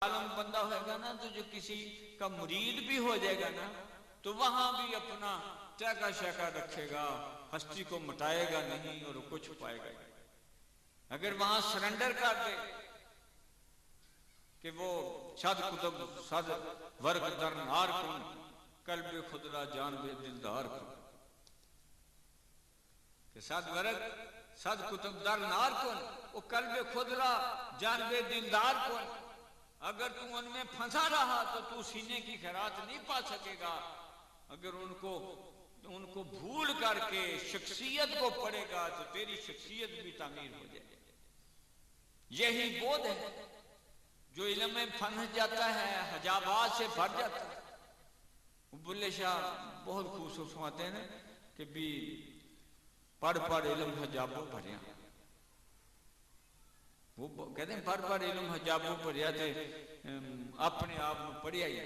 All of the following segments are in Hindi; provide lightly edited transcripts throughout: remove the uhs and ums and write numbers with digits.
आलम बंदा होगा ना तो जो किसी का मुरीद भी हो जाएगा ना तो वहां भी अपना त्यागा शाका रखेगा, हस्ती को मिटाएगा नहीं और कुछ पाएगा। अगर वहां सरेंडर कर दे कि वो सद कुतुब सद वर्ग दरनार कुन कल्ब खुदरा जान बे दिलदार कुन, कि सद वर्ग सद कुतुब दरनार कुन वो कल्ब खुदरा जान बे दिलदार कुन। अगर तू उनमें फंसा रहा तो तू सीने की खैरात नहीं पा सकेगा। अगर उनको भूल करके शख्सियत को पढ़ेगा तो तेरी शख्सियत भी तामीर हो जाएगी। यही बोध है जो इल्म में फंस जाता है, हजाबात से भर जाता है। बुल्ले शाह बहुत खूबसूरत फरमाते हैं कि भी पढ़ पढ़ इल्म हजाबों भरिया, वो कहते हैं पढ़ पढ़ इल्म हजाबों भरिया थे अपने आप में पढ़िया ही।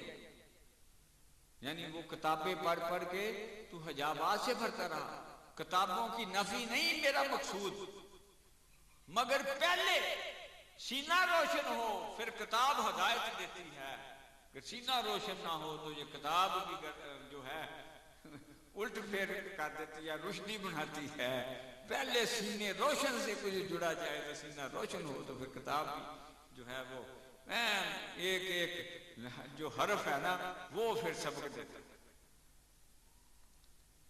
यानी वो किताबें पढ़ पढ़ के तू हजाबात से भरता रहा। किताबों की नफी नहीं मेरा मकसूद, मगर पहले सीना रोशन हो फिर किताब हदायत देती है। अगर सीना रोशन ना हो तो ये किताब भी जो है उल्ट फेर कर देती है, रुशदी बनाती है। पहले सीने रोशन से कुछ जुड़ा जाए तो सीना रोशन हो तो फिर किताब भी जो है वो एक एक जो हरफ है ना वो फिर सबक देता है।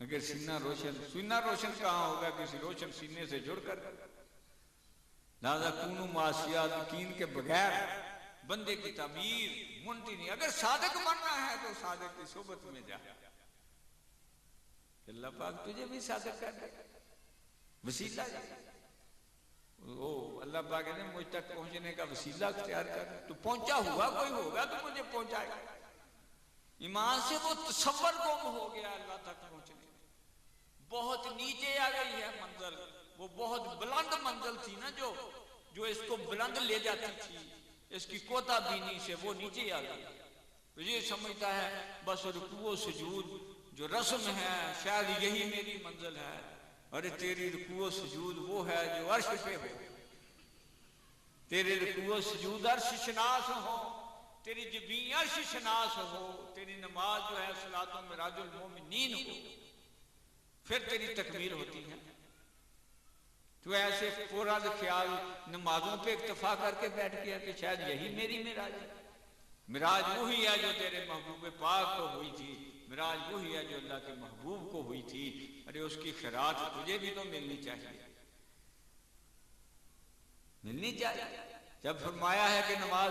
अगर सीना रोशन कहाँ होगा, किसी रोशन सीने से जुड़कर। दादा कूनू मासियात यकीन के बगैर बंदे की तामीर मुमकिन नहीं। अगर सादक बनना है तो सादक की सोबत में जा, अल्लाह पाक तुझे भी सादक कर दे, वसीला। ओ अल्लाह पाक ने मुझ तक पहुंचने का वसीला अख्तियार कर। तू पहुंचा हुआ कोई होगा तो मुझे पहुंचाएगा। ईमान से वो तसव्वुर गुम हो गया अल्लाह तक पहुंचने में। बहुत नीचे आ गई है मंजिल, वो बहुत बुलंद मंजिल थी ना जो इसको बुलंद ले जाती थी, इसकी कोता बीनी से वो नीचे आ गई। तो ये समझता है बस रुकू सुजूद जो रस्म है शायद यही मेरी मंजिल है। अरे तेरी रुकू सुजूद वो है जो अर्श पे हो, तेरे रुकू सुजूद अर्श शनास हो, तेरी जबी अर्श शनास हो, तेरी नमाज जो है सलातो मिराजुल मोमिनीन हो, फिर तेरी तकमील होती है। तो ऐसे पूरा ख्याल नमाजों पे इक्तफा करके बैठ गया कि शायद यही मेरी मिराज है। मिराज वही है जो तेरे महबूब पाक को हुई थी, मिराज वही है जो अल्लाह के महबूब को हुई थी। अरे उसकी खैरात तुझे भी तो मिलनी चाहिए, मिलनी चाहिए। जब फरमाया है कि नमाज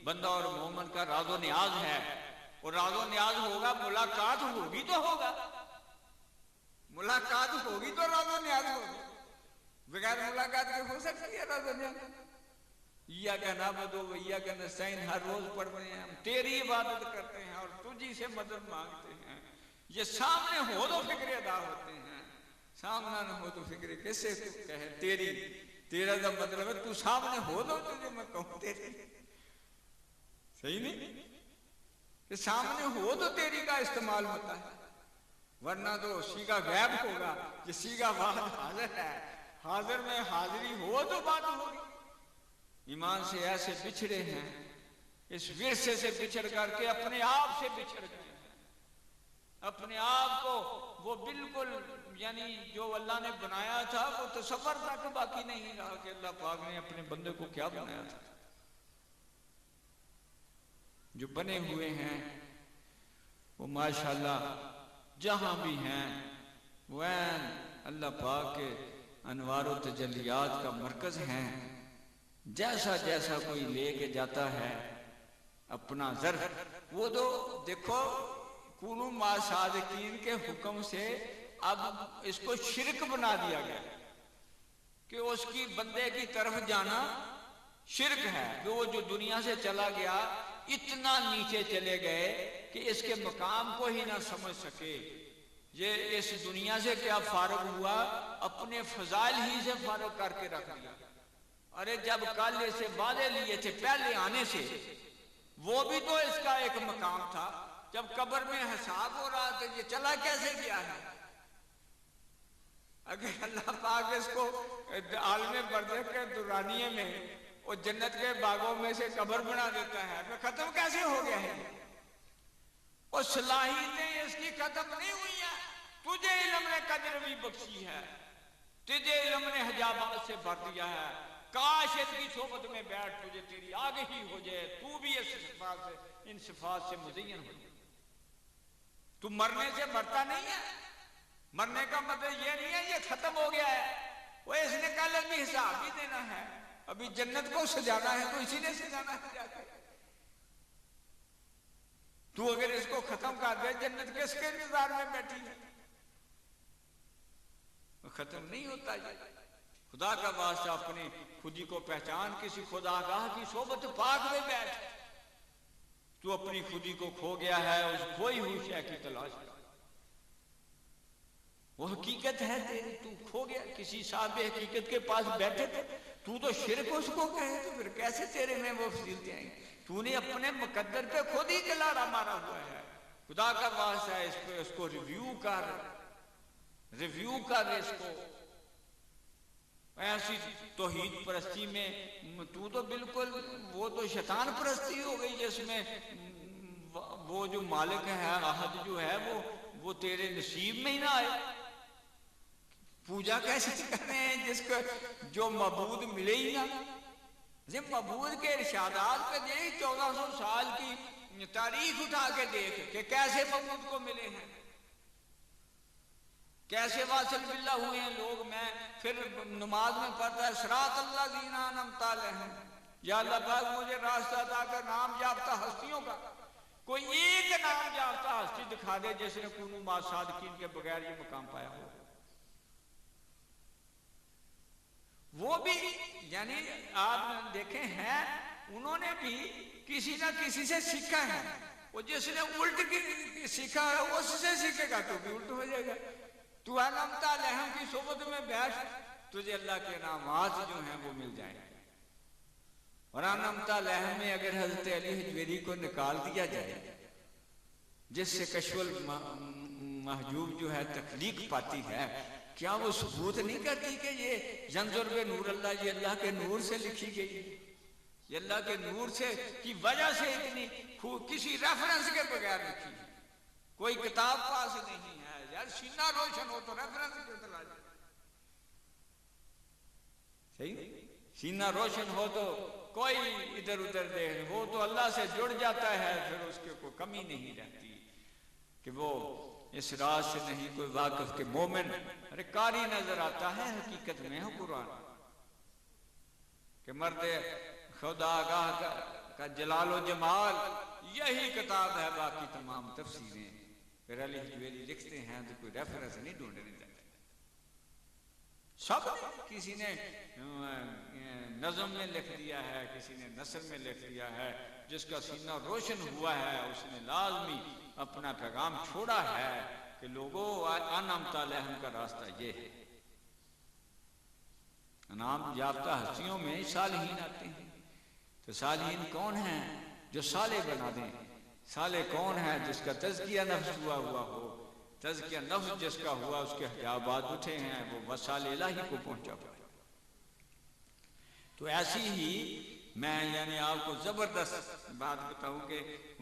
बंदा और मोमन का राजो न्याज है, और राजो न्याज होगा, मुलाकात होगी तो होगा, मुलाकात होगी तो राजो न्याज होगी। बगैर मुलाकात के हो सकती है राजो न्याज? या का नाबदो या का नस्तईन हर रोज पढ़ रहे हैं हम, तेरी इबादत करते हैं और तुझी से मदद मांगते हैं। ये सामने हो तो फिक्र अदा होते हैं, सामना न हो तो फिक्र कैसे कहे तेरी। तेरा का मतलब है तू सामने हो तो तुझे मैं कहूं तेरी, सही नहीं कि सामने हो तो तेरी का इस्तेमाल होता है, वरना तो सीगा गैब होगा। ये सीगा बात हाजिर है, हाजिर में हाजिरी हो तो बात होगी। ईमान से ऐसे बिछड़े हैं, इस विरसे से बिछड़ करके अपने आप से बिछड़ गए हैं। अपने आप को वो बिल्कुल यानी जो अल्लाह ने बनाया था वो तसव्वुर तक बाकी नहीं रहा कि अल्लाह पाक ने अपने बंदे को क्या बनाया था। जो बने हुए हैं वो माशाल्लाह जहां भी हैं वह अल्लाह पाक के अनवार व तजल्लियात का मरकज हैं। जैसा जैसा कोई लेके जाता है अपना ज़र्फ, वो तो देखो कुनू मा सादिकीन के हुक्म से अब इसको शिरक बना दिया गया कि उसकी बंदे की तरफ जाना शिरक है। तो वो जो दुनिया से चला गया इतना नीचे चले गए कि इसके मकाम को ही ना समझ सके। ये इस दुनिया से क्या फारग हुआ, अपने फजाइल ही से फारग करके रख दिया। अरे जब कल इसे वादे लिए थे पहले आने से, वो भी तो इसका एक मकाम था। जब कब्र में हिसाब हो रहा था ये चला कैसे गया है? अगर अल्लाह पाक इसको आलम बरज़ख के दुरानिये में वो जन्नत के बागों में से कब्र बना देता है, तो खत्म कैसे हो गया है? और सलाहियतें इसकी खत्म नहीं हुई है। तुझे इल्म ने कदर भी बख्शी है, तुझे इल्म ने हजाबात से भर दिया है। काश इसकी सोबत में बैठ, तुझे तेरी आगे ही हो जाए, तू भी इस सिफात से, इन सिफात से मुज़य्यन हो जाए। तू मरने से मरता नहीं है। मरने का मतलब ये नहीं है ये खत्म हो गया है, वो इसने कल अभी हिसाब भी देना है। अभी जन्नत को सजाना है तो इसी ने सजाना है जाके। तू अगर इसको खत्म कर दे, जन्नत किसके इंतजार में बैठी है? खत्म नहीं होता ये। खुदा का वास्ता अपनी खुदी को पहचान, किसी खुदागाह की सोबत पाक में बैठ। तू अपनी खुदी को खो गया है, उस खोई हुई शय की तलाश कर। वो हकीकत है तेरी, तू खो गया किसी साहब हकीकत के पास बैठे थे, तू तो शिरक उसको कहे तो फिर कैसे तेरे में वो फजीलतें आएंगी? तूने अपने मुकद्दर पे खुद ही जलाड़ा मारा हुआ है। खुदा का वास्ता है इसको रिव्यू कर इसको। ऐसी तौहीद परस्ती में तू तो बिल्कुल, वो तो शैतान परस्ती हो गई जिसमें वो जो मालिक है, अहद जो है, वो तेरे नसीब में ही ना आए। पूजा कैसे करने हैं जिसको जो मबूद मिले ही ना? जब मबूद के इरशादात पे देख, 1400 साल की तारीख उठा के देख कि कैसे मबूद को मिले हैं, कैसे वासिल बिल्ला हुए हैं लोग। मैं फिर नमाज में पढ़ता है सिरात अल्लाह दीना नमता लहम, या अल्लाह पाक मुझे रास्ता अता कर नाम याफ्ता हस्तियों का। कोई एक नाम याफ्ता हस्ती दिखा दे जिसने कुनू मा सादिकीन के बगैर ये मुकाम पाया हो। वो भी यानी आप देखे हैं, उन्होंने भी किसी ना किसी से सीखा है। वो जिसने उल्ट की सीखा है उससे सीखेगा तो भी उल्ट हो जाएगा। तू अनमता लहम की सोबत में बैठ, तुझे अल्लाह के नामात जो हैं वो मिल जाएंगे। और अनमता लहम में अगर हजरत अली हजवेरी को निकाल दिया जाए, जिससे कशवल महजूब जो है तकलीक पाती है, क्या वो सबूत नहीं करती कि ये जंजुर बे नूर अल्लाह, ये अल्लाह के नूर से लिखी गई, ये अल्लाह के नूर से की वजह से इतनी किसी रेफरेंस के बगैर लिखी है, कोई किताब पास नहीं है। यार सीना रोशन हो तो रेफरेंस क्यों तलाश? सही, सीना रोशन हो तो कोई इधर उधर देख, वो तो अल्लाह से जुड़ जाता है, फिर उसके कोई कमी नहीं रहती कि वो इस राज से नहीं कोई वाकिफ के मोमिन। अरे कारी नजर आता है हकीकत में है कुरान कि मर्द खुदागाह का जलालो जमाल यही किताब है, बाकी तमाम तफसीरें। फिर अली हजवेरी लिखते हैं तो कोई रेफरेंस नहीं ढूंढने जाते। सब किसी ने नज़म में लिख दिया है, किसी ने नस्र में लिख दिया है। जिसका सीना रोशन हुआ है उसने लाजमी अपना पैगाम छोड़ा है कि लोगों अनमता लहम का रास्ता ये है। नाम याफ्ता हस्तियों में सालिहीन आते हैं, तो सालिहीन कौन है? जो साले बना दें। साले कौन है? जिसका तज़किया नफ्स हुआ हो। तज़किया नफ्स जिसका हुआ उसके हजाबात उठे हैं, वो वसाल इलाही को पहुंचा हुआ है। तो ऐसी ही मैं यानी आपको जबरदस्त बात बताऊं कि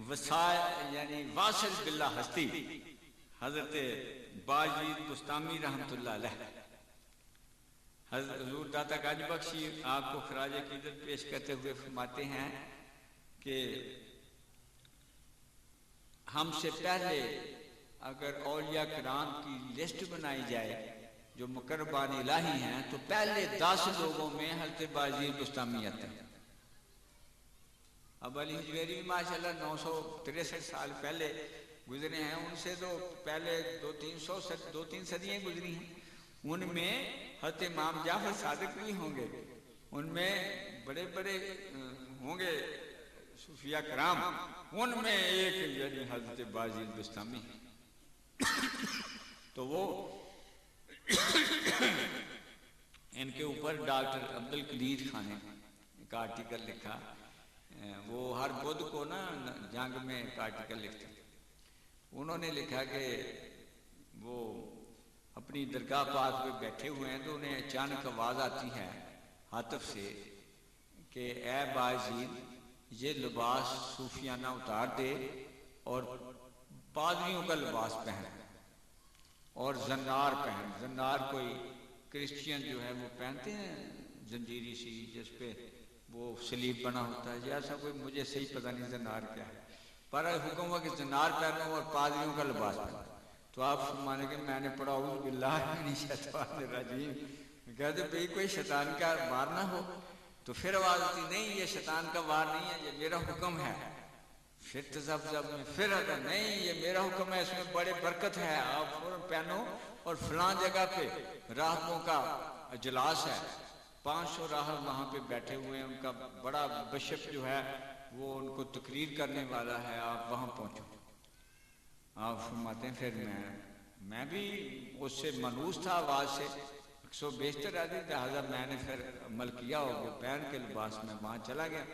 वसाल यानी वासिल बिल्ला हस्ती हजरत बाजीद बुस्तामी रहमतुल्लाह अलैह, हुजूर दाता गाजी बख्शी आपको खराज अकीदत पेश करते हुए फरमाते हैं कि हमसे पहले अगर औलिया किराम की लिस्ट बनाई जाए जो मुकर्रबान इलाही हैं, तो पहले 10 लोगों में हज़रत बाजीद बुस्तामी आते हैं। अब अली हजवेरी माशाल्लाह 963 साल पहले गुजरे हैं, उनसे तो पहले 2-3 सदियाँ गुजरी हैं। उनमें हज़रत इमाम जाफर सादिक भी होंगे, उनमें बड़े बड़े होंगे सूफिया कराम, उनमें एक यानी हज़रत बाजीद बुस्तामी है। तो वो इनके ऊपर डॉक्टर अब्दुल कदीर खान ने एक आर्टिकल लिखा। वो हर बुध को ना जंग में एक आर्टिकल लिखते थे। उन्होंने लिखा कि वो अपनी दरगाह पाक पे बैठे हुए हैं तो उन्हें अचानक आवाज़ आती है हातिफ से कि ए बाजीद ये लिबास सूफियाना उतार दे और पादरियों का लिबास पहन और जन्नार पहन। जन्नार कोई क्रिश्चियन जो है वो पहनते हैं, जंजीरी सी जिस पे वो सलीब बना होता है, ऐसा कोई मुझे सही पता नहीं जन्नार क्या है, पर हुक्म हुआ कि जन्नार पहनो और पादरियों का लिबास पहनो। तो आप माने कि मैंने पढ़ा बिल्लाहिमिनश्शैतानिर्रजीम, कहते भाई कोई शैतान का वार ना हो। तो फिर आवाज आती नहीं ये शैतान का वार नहीं है, ये मेरा हुक्म है। फिर तज़ब्ज़ब में फिर अगर नहीं ये मेरा हुक्म है, इसमें बड़े बरकत है, आप फौरन पहनो। और फलां जगह पे राहबों का इजलास है, 500 राहब वहाँ पे बैठे हुए हैं, उनका बड़ा बिशप जो है वो उनको तकरीर करने वाला है, आप वहाँ पहुँचो। आप फरमाते हैं फिर मैं भी उससे मनूस था आवाज़ से, 172 आदि, लिहाजा मैंने फिर अमल किया और वो पहन के लिबास में वहाँ चला गया।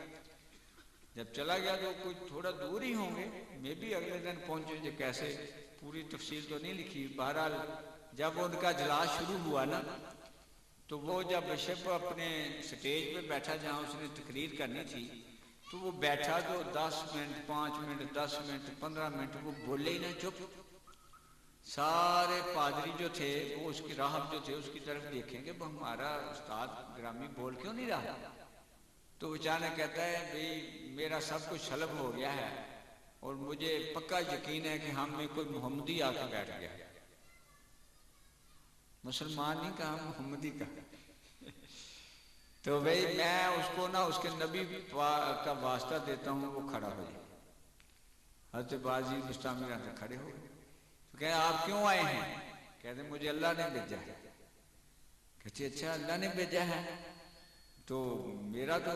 जब चला गया तो कुछ थोड़ा दूर ही होंगे, मैं भी अगले दिन पहुँचे जो कैसे, पूरी तफसील तो नहीं लिखी। बहरहाल जब उनका इजलास शुरू हुआ ना, तो वो जब बिशप अपने स्टेज पे बैठा जहाँ उसने तकरीर करनी थी, तो वो बैठा तो 10 मिनट 5 मिनट 10 मिनट 15 मिनट वो बोले ही ना, चुप। सारे पादरी जो थे वो उसकी राहब जो थे उसकी तरफ देखेंगे, वो हमारा उस्ताद ग्रामी बोल क्यों नहीं रहा। तो अचानक कहता है भाई मेरा सब कुछ सलब हो गया है और मुझे पक्का यकीन है कि हम में कोई मोहम्मदी आके बैठ गया, मुसलमान नहीं कहा मोहम्मदी का। तो भाई मैं उसको ना उसके नबी का वास्ता देता हूँ, वो खड़ा हो जाए। हज़रत बाजी मुस्तामी रहते खड़े हो गए। तो कहे आप क्यों आए हैं? कहते मुझे अल्लाह ने भेजा है। कहते अच्छा अल्लाह ने भेजा है, तो मेरा तो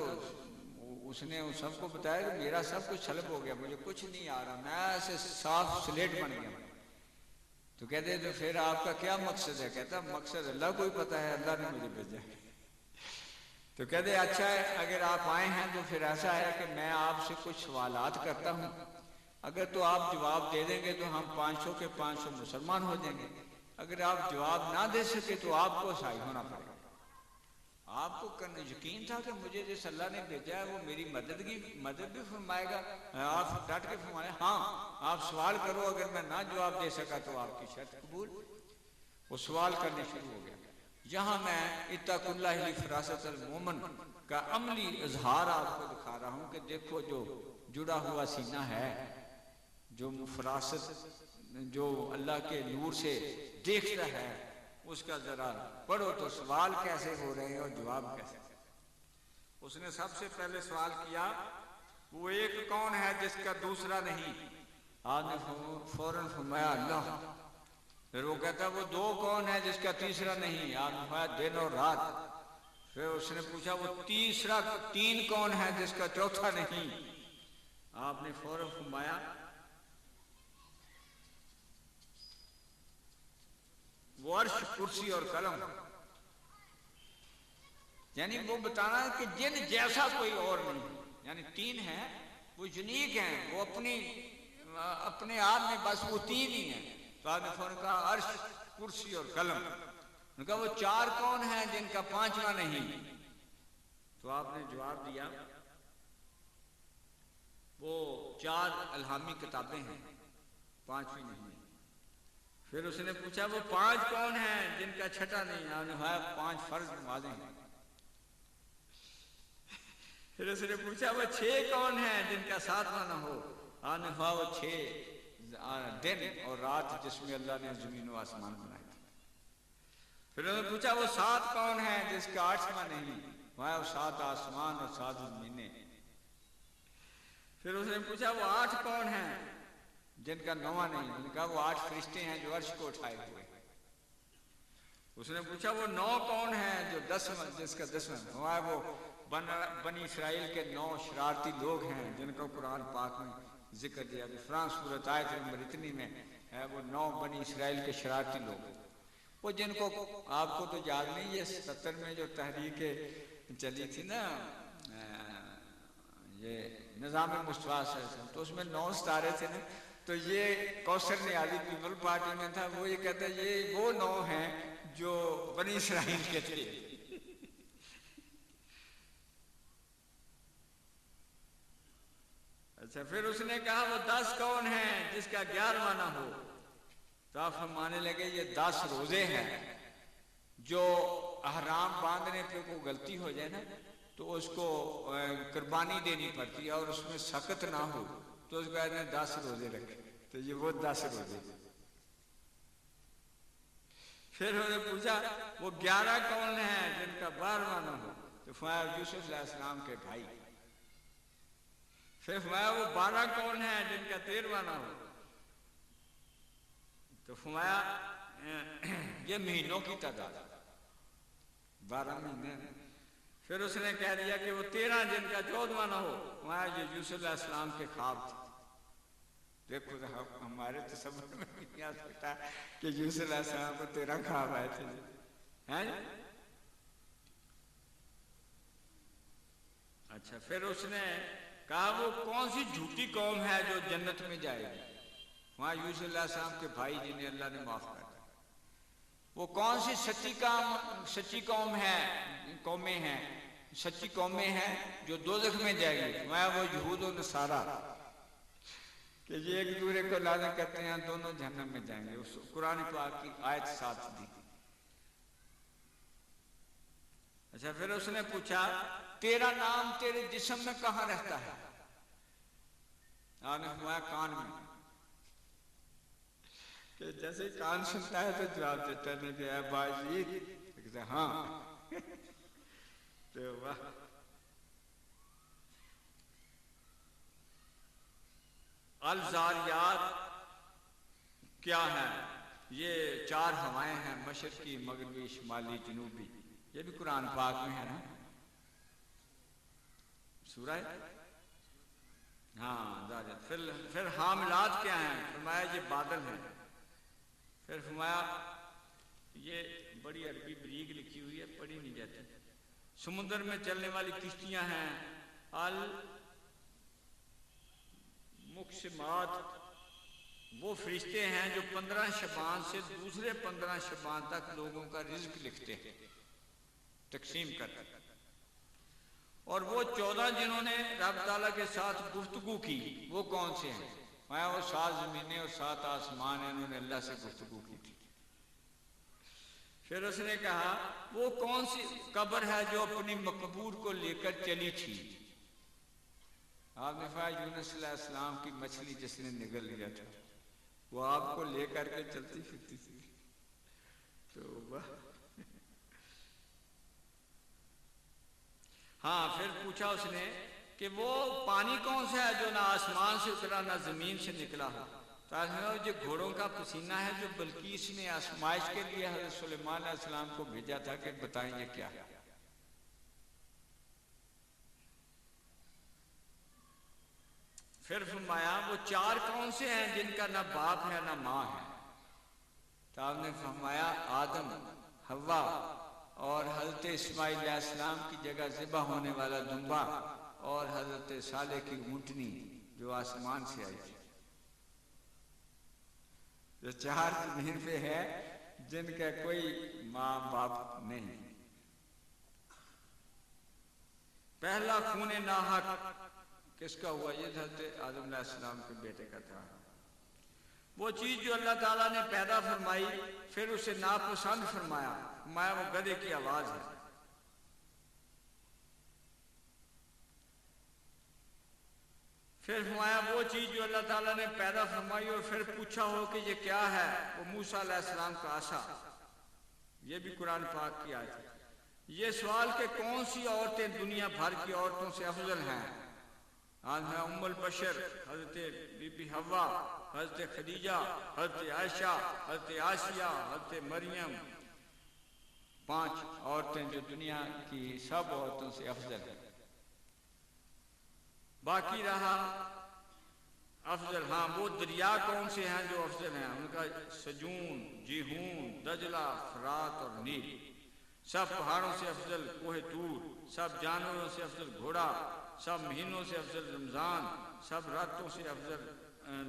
उसने सबको बताया कि मेरा सब कुछ सलब हो गया, मुझे कुछ नहीं आ रहा, मैं ऐसे साफ स्लेट बन गया। तो कहते तो फिर आपका क्या मकसद है? कहता मकसद अल्लाह को ही पता है, अल्लाह ने मुझे भेजा है। तो कहते अच्छा है अगर आप आए हैं तो फिर ऐसा है कि मैं आपसे कुछ सवालात करता हूँ, अगर तो आप जवाब दे देंगे तो हम 500 के 500 मुसलमान हो जाएंगे, अगर आप जवाब ना दे सके तो आपको ईसाई होना पड़ेगा। आपको यकीन था कि मुझे जिस अल्लाह ने भेजा है वो मेरी मदद भी फरमाएगा। आप डट के फरमाए हाँ आप सवाल करो, अगर मैं ना जवाब दे सका तो आपकी शर्त कबूल। वो सवाल करने शुरू हो गया। यहाँ मैं इत्तकुल्लाह फरासतल मोमिन का अमली इजहार आपको दिखा रहा हूँ कि देखो जो जुड़ा हुआ सीना है, जो फरासत जो अल्लाह के नूर से देखता है, उसका जरा पढ़ो तो सवाल कैसे हो रहे हैं और जवाब कैसे। उसने सबसे पहले सवाल किया वो एक कौन है जिसका दूसरा नहीं? आपने फौरन फरमाया अल्लाह। फिर वो कहता वो दो कौन है जिसका तीसरा नहीं? आपने फरमाया दिन और रात। फिर उसने पूछा वो तीन कौन है जिसका चौथा नहीं? आपने फौरन फरमाया वो अर्श कुर्सी और कलम। यानी वो बताना है कि जिन जैसा कोई और नहीं, यानी तीन है वो यूनिक हैं, वो अपने आप में बस वो तीन ही हैं। तो आपने फौरन कहा अर्श कुर्सी और कलम। उनका वो चार कौन है जिनका पांचवा नहीं? तो आपने जवाब दिया वो 4 अलहामी किताबें हैं, 5वीं नहीं। फिर उसने पूछा वो 5 कौन है जिनका छठा नहीं? आपने कहा 5 फर्ज नमाजें हैं। फिर उसने पूछा वो 6 कौन है जिनका 7वां ना हो? आपने कहा वो 6 दिन और रात जिसमें अल्लाह ने जमीन और आसमान बनाए। फिर उसने पूछा वो 7 कौन है जिसका 8वां नहीं? वहां 7 आसमान और 7 जमीनें। फिर उसने पूछा वो 8 कौन है जिनका 9वां नहीं? उनका वो 8 फरिश्ते हैं जो अर्श को उठाए हुए। उसने पूछा वो 9 कौन है जो 10वां जिसका 10वां? वहां वो बनी इसराइल के 9 शरारती लोग हैं जिनका कुरान पाक में जिक्र दिया। फ्रांस सूरत आयत नंबर इतनी में है वो 9 बनी इसराइल के शरारती लोग, वो जिनको आपको तो याद नहीं, ये 70 में जो तहरीक चली थी ना ये निज़ाम मुस्तफा से, तो उसमें 9 सितारे थे ना। तो ये कौसर नियाज़ी पीपल पार्टी में था, वो ये कहता है ये वो 9 हैं जो बनी इसराइल के थे। अच्छा, फिर उसने कहा वो 10 कौन है जिसका 11वां ना हो? तो आप फरमाने लगे ये 10 रोजे हैं जो अहराम बांधने पे कोई गलती हो जाए ना तो उसको कुर्बानी देनी पड़ती है और उसमें सख्त ना हो तो उसको कहते हैं 10 रोजे रखे। तो ये वो 10 रोजे। फिर उन्होंने पूछा वो 11 कौन है जिनका 12वां ना हो? तो फरमाया यूसुफ अलैहिस्सलाम के भाई। फिर फरमाया वो 12 कौन है जिनका 13वां ना हो? तो फरमाया ये महीनों की तादाद, 12 महीने। फिर उसने कह दिया कि वो 13 जिनका 14वां ना हो। फरमाया ये यूसुफ अलैहिस्सलाम के ख्वाब थे। देखो हमारे तो सब में नहीं आ सकता कि यूसुफ अलैहिस्सलाम को 13 ख्वाब आए थे, हैं? अच्छा, फिर उसने कहा वो कौन सी झूठी कौम है जो जन्नत में जाएगी? वहां यूसुफ अलैहिस्सलाम के भाई जिन्हें अल्लाह ने माफ कर दिया। वो कौन सी सच्ची कौम है, कौमें हैं, सच्ची कौमें हैं जो दोज़ख में जाएगी? मैं वो यहूद और नसारा कि ये एक दूसरे को लाना करते हैं, दोनों जहन्नम में जाएंगे। उस कुरान पाक की आयत साथ दी। अच्छा, फिर उसने पूछा तेरा नाम तेरे जिस्म में कहां रहता है? आपने फरमाया कान में। कि जैसे ही कान सुनता है तो जवाब देता नहीं कि बाजी हाँ। तो वाह, अल ज़ारियात क्या है? ये 4 हवाएं हैं, मशरकी, मगरबी, शुमाली, जनूबी। ये भी कुरान पाक में है ना, सूरह, हाँ ज़ारियात। फिर हामिलात क्या हैं? फरमाया ये बादल हैं। फिर फरमाया ये बड़ी अरबी बरीक लिखी हुई है, पढ़ी नहीं जाती। समुद्र में चलने वाली किश्तियां हैं, अल मुक़सिमात वो फरिश्ते हैं जो 15 शबान से दूसरे 15 शबान तक लोगों का रिज्क लिखते हैं, तकसीम करते हैं। और वो 14 जिन्होंने रब ताला के साथ गुफ्तगू की, वो कौन से हैं? मैं वो 7 ज़मीनें और 7 आसमान हैं, उन्होंने अल्लाह से गुफ्तगू की थी। फिर उसने कहा वो कौन सी कब्र है जो अपनी मकबूर को लेकर चली थी? आपने फरमाया यूनुस अलैहिस्सलाम की मछली जिसने निगल लिया था, वो आपको लेकर के चलती फिरती थी। तो वाह। हाँ, फिर पूछा उसने कि वो पानी कौन सा है जो ना आसमान से उतरा ना जमीन से निकला हो? तो जो घोड़ों का पसीना है जो बल्कीस ने आजमाइश के लिए हज़रत सुलेमान अलैहिस्सलाम को भेजा था कि बताएं ये क्या है? फिर फरमाया वो 4 कौन से हैं जिनका ना बाप है ना माँ है? तो आपने फरमाया आदम, हव्वा और हजरत इस्माइल अलैहिस्सलाम की जगह ज़िबा होने वाला दुम्बा और हजरत सालेह की ऊँटनी जो आसमान से आई थी। जो 4 जमीन पे है जिनका कोई माँ बाप नहीं। पहला खून नाहक किसका हुआ? ये हजरत आदम अलैहिस्सलाम के बेटे का था। वो चीज जो अल्लाह ताला ने पैदा फरमाई फिर उसे नापसंद फरमाया, फरमाया वो गधे की आवाज है। फिर फरमाया वो चीज जो अल्लाह ताला ने पैदा फरमाई और फिर पूछा हो कि ये क्या है, वो मूसा अलैहिस्सलाम का आसा। ये भी कुरान पाक की आयत है। ये सवाल कि कौन सी औरतें दुनिया भर की औरतों से अफजल हैं? आज है उम्मुल बशर हजरत बीबी हवा, हजरत खदीजा, हजरत आयशा, हजरत आसिया, हजरत मरियम, 5 औरतें जो दुनिया की सब औरतों से अफजल है। बाकी रहा अफजल, हाँ वो दरिया कौन से हैं जो अफजल हैं? उनका सजून, जिहून, दजला, फरात और नील। सब पहाड़ों से अफजल कोहे तूर, सब जानवरों से अफजल घोड़ा, सब महीनों से अफजल रमजान, सब रातों से अफजल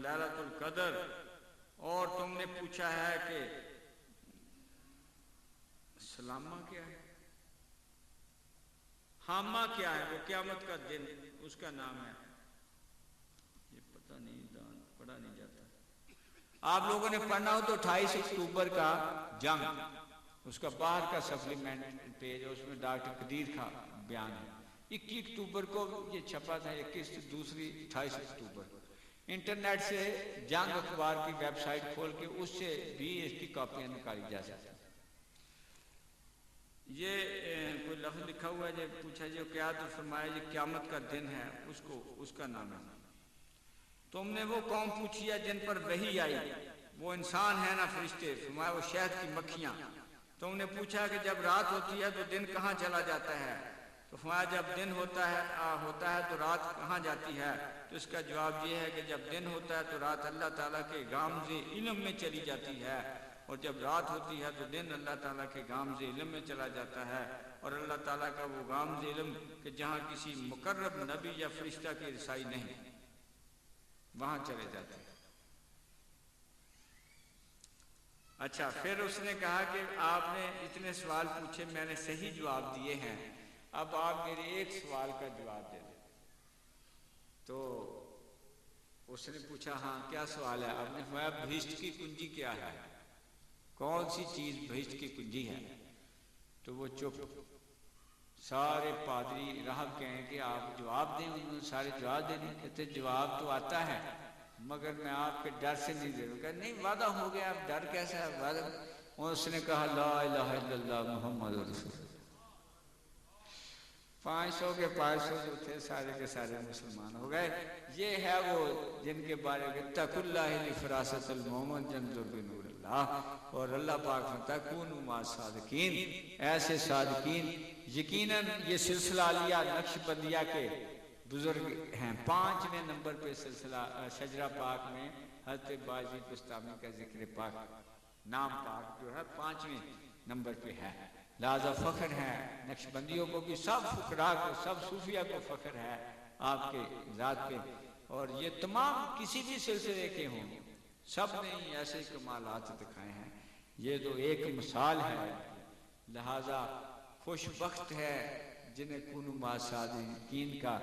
लैलतुल कदर। और तुमने पूछा है कि सलामा क्या है, हामा क्या है? वो क़यामत का दिन, उसका नाम है। आप लोगों ने पढ़ना हो तो 28 अक्टूबर का जंग, उसका बाहर का सप्लीमेंट पेज है, उसमें डॉक्टर कदीर का बयान है। 21 अक्टूबर को ये छपा था, 21 दूसरी 28 अक्टूबर। इंटरनेट से जंग अखबार की वेबसाइट खोल के उससे भी इसकी कॉपियां निकाली जा सकती। ये कोई लफ्ज लिखा हुआ है, जो पूछा जो क्या तो फरमाया ये क़यामत का दिन है, उसको उसका नाम है। तुमने वो कौम पूछी है जिन पर वही आई, वो इंसान है ना फरिश्ते, फरमाया वो शहद की मक्खियाँ। तुमने पूछा कि जब रात होती है तो दिन कहाँ चला जाता है, तो फरमाया जब दिन होता है तो रात कहाँ जाती है। तो इसका जवाब ये है कि जब दिन होता है तो रात अल्लाह ताला के गामज़े इल्म में चली जाती है, और जब रात होती है तो दिन अल्लाह ताला के गामज़े इल्म में चला जाता है। और अल्लाह ताला का वो गामज़े इल्म कि जहाँ किसी मुकर्रब नबी या फरिश्ता की रसाई नहीं, वहाँ चले जाते हैं। अच्छा, फिर उसने कहा कि आपने इतने सवाल पूछे, मैंने सही जवाब दिए हैं, अब आप मेरे एक सवाल का जवाब दे दें। तो उसने पूछा हाँ क्या सवाल है। आपने फरमाया बहिश्त की कुंजी क्या है, कौन सी चीज़ बहिश्त की कुंजी है। तो वो चुप, सारे पादरी राहब कहें कि आप जवाब दें, उन्होंने सारे जवाब दे दिए। कहते जवाब तो आता है मगर मैं आपके डर से नहीं दे रहा। नहीं वादा हो गया, अब डर कैसा है वादा। उसने कहा ला इलाहा इल्लल्लाह मुहम्मद रसूलुल्लाह। 500 के 500 जो थे सारे के सारे मुसलमान हो गए। ये है वो जिनके बारे में तकुल्लाहि फरासतुल मोमिन जन्नतुल बिनूरिल्लाह, और अल्लाह पाक फरमाता है कुनु मा सादिकीन, ऐसे सादिकीन। यकीनन ये सिलसिला लिया नक्शबंदिया के बुजुर्ग हैं। 5वें नंबर पे सिलसिला शजरा पाक में हज़रत बाजी बुस्तामी का जिक्र पाक, नाम पाक जो है 5वें नंबर पे है। लिहाजा फ़ख्र है नक्शबंदियों को भी, सब फुकरा को, सब सूफिया को फ़ख्र है आपके ज़ात पे। और ये तमाम किसी भी सिलसिले के हों, सब ने ऐसे कमालात दिखाए हैं। ये तो एक मिसाल है। लिहाजा खुशबख्त है जिन्हें कुनु मा सादिकीन का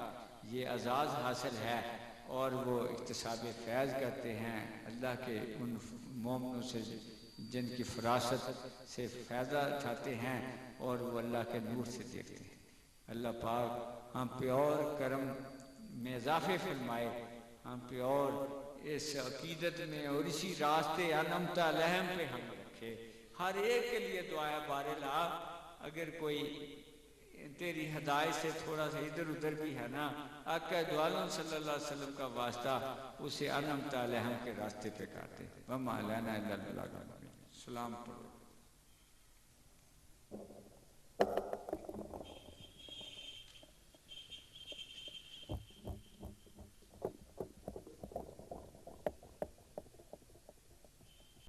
ये एजाज़ हासिल है, और वो इक्तिसाब फैज़ करते हैं अल्लाह के उन मोमिनों से जिनकी फरासत से फ़ायदा उठाते हैं, और वो अल्लाह के नूर से देखते हैं। अल्लाह पाक हम पे और करम में इजाफ़े फरमाए, हम पे और इस अकीदत में और इसी रास्ते अनमता लहम पे हम रखे। हर एक के लिए दुआएं बारला, अगर कोई तेरी हिदायत से थोड़ा सा इधर उधर भी है ना, आका दो आलम सल्लल्लाहु अलैहि वसल्लम का वास्ता उसे अनमता लहम के रास्ते पे काटे। वमा लना इल्लल बलाग। सलाम पढ़ो।